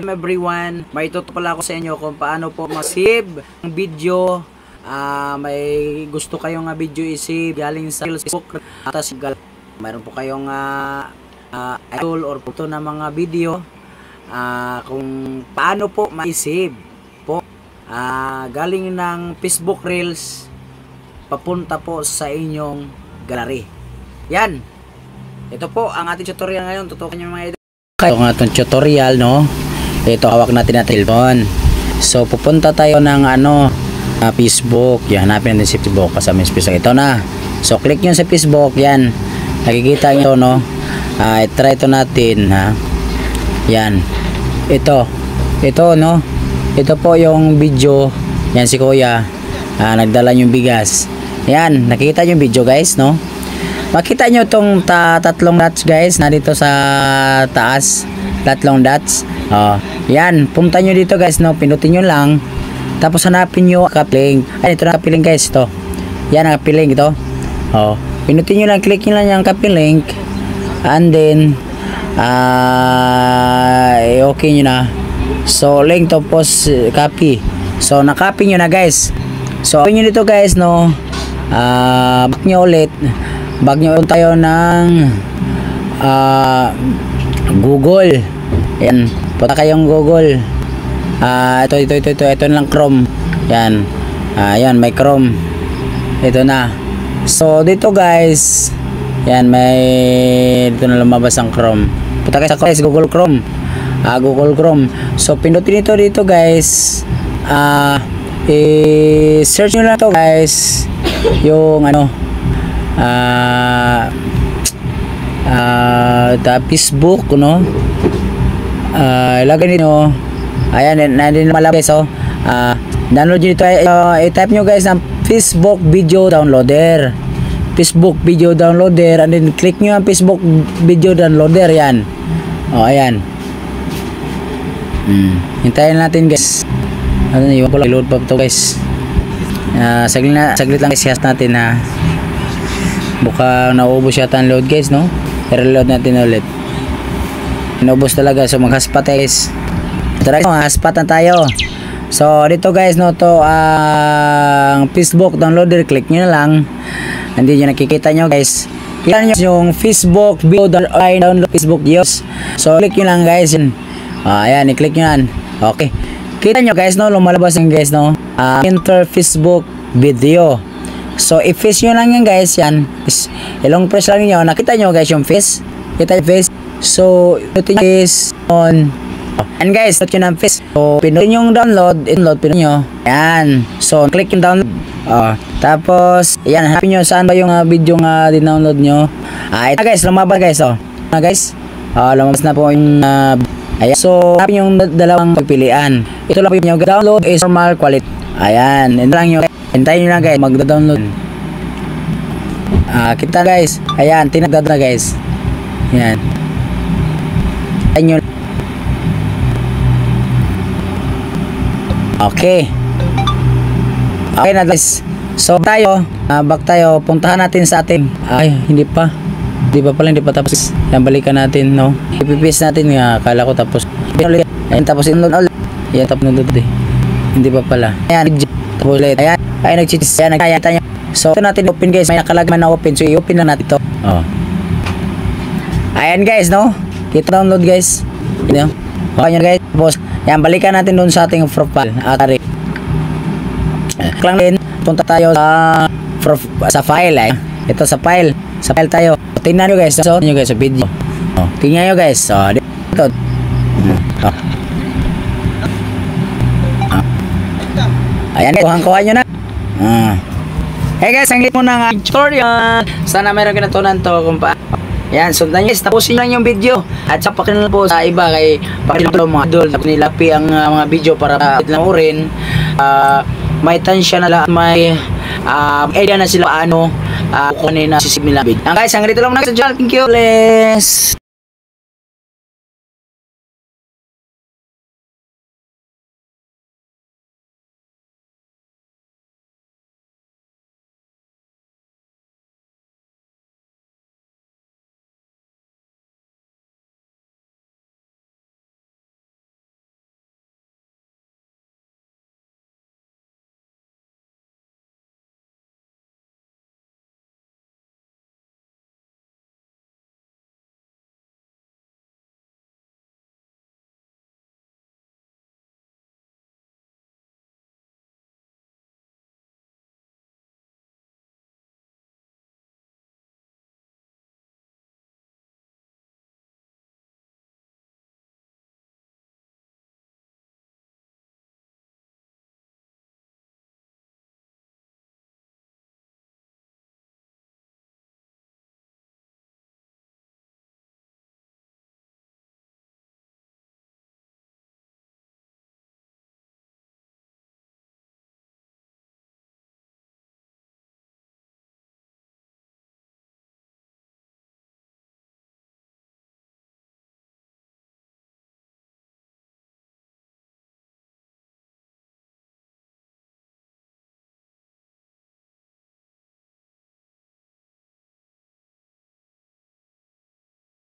Everyone, may tutupad pala ako sa inyo kung paano po ma-save ang video. May gusto kayong video i-save galing sa Facebook at mayroon po kayong idol or photo na mga video kung paano po ma-save po galing ng Facebook Reels papunta po sa inyong gallery. Yan, ito po ang ating tutorial ngayon. Tutukan nyo mga idol ang ating tutorial, no? Ito, hawak natin na telephone. So pupunta tayo ng Facebook. Yan, hanapin natin si Facebook kasama yung Facebook. Ito na. So click nyo sa Facebook. Yan, nakikita nyo, no? I-try ito natin, ha? Yan, ito, no? Ito po yung video. Yan si kuya, nagdala yung bigas. Yan, nakikita nyo yung video, guys, no? Makita nyo itong tatlong dots, guys, na dito sa taas, tatlong dots. Yan, pumunta nyo dito, guys, no? Pinutin nyo lang, tapos hanapin nyo nakapiling. Ay, ito nakapiling, guys, ito. Yan, nakapiling ito. Pinutin nyo lang, click nyo lang yung nakapiling, and then okay nyo na. So link to post, copy. So nakopy nyo na, guys. So copy nyo dito, guys, no? Back nyo ulit. Back nyo ulit tayo ng Google. Yan, punta kayong Google. Ito lang, Chrome. Yan, yan, may Chrome. Ito na. So dito, guys, yan, dito na lumabas ang Chrome. Punta kayo sa Google Chrome. Google Chrome. So pinutin ito dito, guys. I-search nyo lang to, guys, yung Facebook, no? Ilagay nyo. Ayan, nandun malabas, download nyo ito. I-type nyo, guys, ng Facebook video downloader. Facebook video downloader, and then click nyo ang Facebook video downloader. Yan. Ayan. Hintayin natin, guys. Iwan ko lang, load pa ito, guys. Saglit lang, guys, natin, ha. Baka naubos yata ang load, guys, no? I-reload natin ulit. Naubos talaga. So mag-hotspot, guys. Tara, hotspot na tayo. So dito, guys, no, to ang Facebook downloader. Click nyo na lang. Hindi nyo nakikita nyo, guys. Kita nyo yung Facebook video download Facebook videos. So click nyo lang, guys. Ayan, i-click nyo yan. Okay, kita nyo, guys, no, lumalabas yung, guys, no, enter Facebook video. So i-face nyo lang yan, guys. Yan, ilong press lang nyo. Nakita nyo, guys, yung face. Kita yung face. So ito yung face on. And guys, ito yung face. So pinutin yung download. Pinutin nyo. Yan. So click yung download. Tapos yan, hanapin nyo saan ba yung video nga din-download nyo. Ito, guys, lumabas, guys. Guys, lumabas na po yung ayan. So hanapin yung dalawang pipilian. Ito lang po yung download is normal quality. Ayan, ito lang yung, hintayin nyo lang, guys, mag-download. Kita, guys. Ayan, tinagdad na, guys. Yan. Hintayin nyo. Okay. Okay na, guys. So tayo, back tayo. Puntahan natin sa ating hindi pa tapos. Yan, balikan natin, no? Ipipis natin nga. Akala ko tapos. Ayan, tapos inload ulit. Ayan, tapos inload ulit. Hindi pa pala. Ayan, tapos ulit. Ayan, nag-cheats. Ayan, nagkayata nyo. So ito natin open, guys. May nakalagay man na open. So i-open lang natin ito. Ayan, guys, no? Kita download, guys. Okay nyo, guys. Tapos yan, balikan natin doon sa ating profile. Klang din, punta tayo sa file, ito sa file. Sa file tayo. Tingnan nyo, guys. So, tingnan nyo, guys, sa video. Tingnan nyo, guys. Dito. Ayan, guys. Kuha nyo na. Hey, guys, ang lit mo ng tutorial. Sana mayroon kinatunan to kung paano. Yan, sundan nyo, guys, tapusin nyo lang yung video. At sa pakinan po sa iba, kay pakinan mga idol, nilapi ang mga video para rin may tansya na lang, may idea na sila paano kukunin na sisig nila. Guys, ang rito lang na sa channel. Thank you, bless.